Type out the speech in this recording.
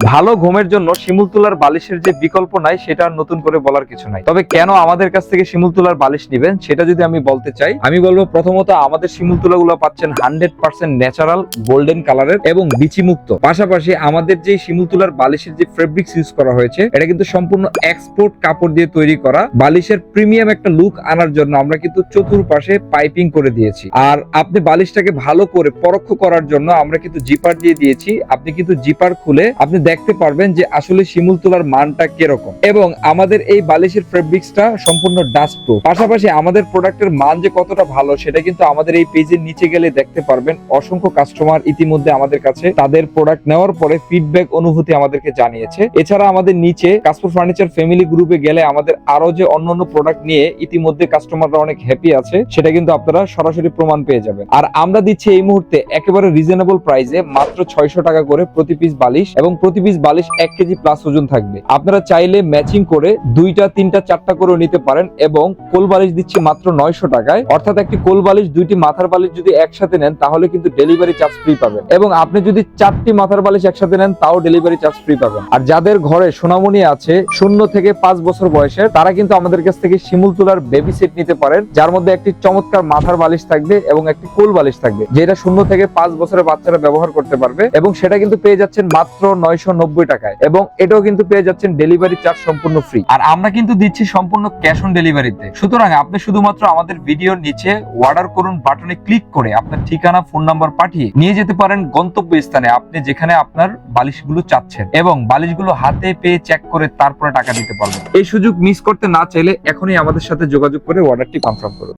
ভালো ঘুমের জন্য শিমুল তুলার বালিশের যে বিকল্প নাই সেটা আর নতুন করে বলার কিছু নাই। তবে কেন আমাদের কাছ থেকে শিমুল তুলার বালিশ নিবেন সেটা যদি আমি বলতে চাই, আমি বলবো প্রথমত আমাদের শিমুল তুলাগুলো পাচ্ছেন 100% ন্যাচারাল গোল্ডেন কালারের এবং বিচি মুক্ত। পাশাপাশি আমাদের যে শিমুল তুলার বালিশের যে ফেব্রিক্স ইউজ করা হয়েছে এটা কিন্তু সম্পূর্ণ এক্সপোর্ট কাপড় দিয়ে তৈরি করা। বালিশের প্রিমিয়াম একটা লুক আনার জন্য আমরা কিন্তু চতুর্পাশে পাইপিং করে দিয়েছি। আর আপনি বালিশটাকে ভালো করে পরখ করার জন্য আমরা কিন্তু জিপার দিয়ে দিয়েছি। আপনি কিন্তু জিপার খুলে আপনি দেখতে পারবেন যে আসলে শিমুল তুলার মানটা কিরকম। এবং আমাদের এই বালিশের ফেব্রিক্সটা সম্পূর্ণ ডাস্ট প্রুফ। পাশাপাশি আমাদের প্রোডাক্টের মান যে কতটা ভালো সেটা কিন্তু আমাদের এই পেজের নিচে গেলে দেখতে পারবেন। অসংখ্য কাস্টমার ইতিমধ্যে আমাদের কাছে তাদের প্রোডাক্ট নেওয়ার পরে ফিডব্যাক অনুভূতি আমাদেরকে জানিয়েছে। এছাড়া আমাদের নিচে কাশপুর ফার্নিচার ফ্যামিলি গ্রুপে গেলে আমাদের আরো যে অন্যান্য প্রোডাক্ট নিয়ে ইতিমধ্যে কাস্টমাররা অনেক হ্যাপি আছে সেটা কিন্তু আপনারা সরাসরি প্রমাণ পেয়ে যাবেন। আর আমরা দিচ্ছি এই মুহূর্তে একেবারে রিজনেবল প্রাইসে মাত্র 600 টাকা করে প্রতি পিস বালিশ, এবং প্রতি পিস বালিশ 1 কেজি প্লাস ওজন থাকবে। আপনারা চাইলে ম্যাচিং করে 2টা 3টা 4টা করে নিতে পারেন। এবং কোল বালিশ দিচ্ছি মাত্র 900 টাকায়, অর্থাৎ একটি কোল বালিশ 2টি মাথার বালিশ যদি একসাথে নেন তাহলে কিন্তু ডেলিভারি চার্জ ফ্রি পাবেন। এবং আপনি যদি 4টি মাথার বালিশ একসাথে নেন তাও ডেলিভারি চার্জ ফ্রি পাবেন। আর যাদের ঘরে সোনামণি আছে 0 থেকে 5 বছর বয়সের, তারা কিন্তু আমাদের কাছ থেকে শিমুল তুলার বেবি সেট নিতে পারেন, যার মধ্যে একটি চমৎকার মাথার বালিশ থাকবে এবং একটি কোল বালিশ থাকবে, যেটা 0 থেকে 5 বছরের বাচ্চারা ব্যবহার করতে পারবে। এবং সেটা কিন্তু পেয়ে যাচ্ছেন মাত্র 990 টাকায়, এবং এটাও কিন্তু পেয়ে যাচ্ছেন ডেলিভারি চার্জ সম্পূর্ণ ফ্রি। আর আমরা কিন্তু দিচ্ছি সম্পূর্ণ ক্যাশ অন ডেলিভারিতে। সুতরাং আপনি শুধুমাত্র আমাদের ভিডিওর নিচে অর্ডার করুন বাটনে ক্লিক করে আপনার ঠিকানা, ফোন নাম্বার পাঠিয়ে নিয়ে যেতে পারেন গন্তব্য স্থানে আপনি যেখানে আপনার বালিশগুলো চাচ্ছেন, এবং বালিশগুলো হাতে পেয়ে চেক করে তারপরে টাকা দিতে পারবেন। এই সুযোগ মিস করতে না চাইলে এখনই আমাদের সাথে যোগাযোগ করে অর্ডারটি কনফার্ম করুন।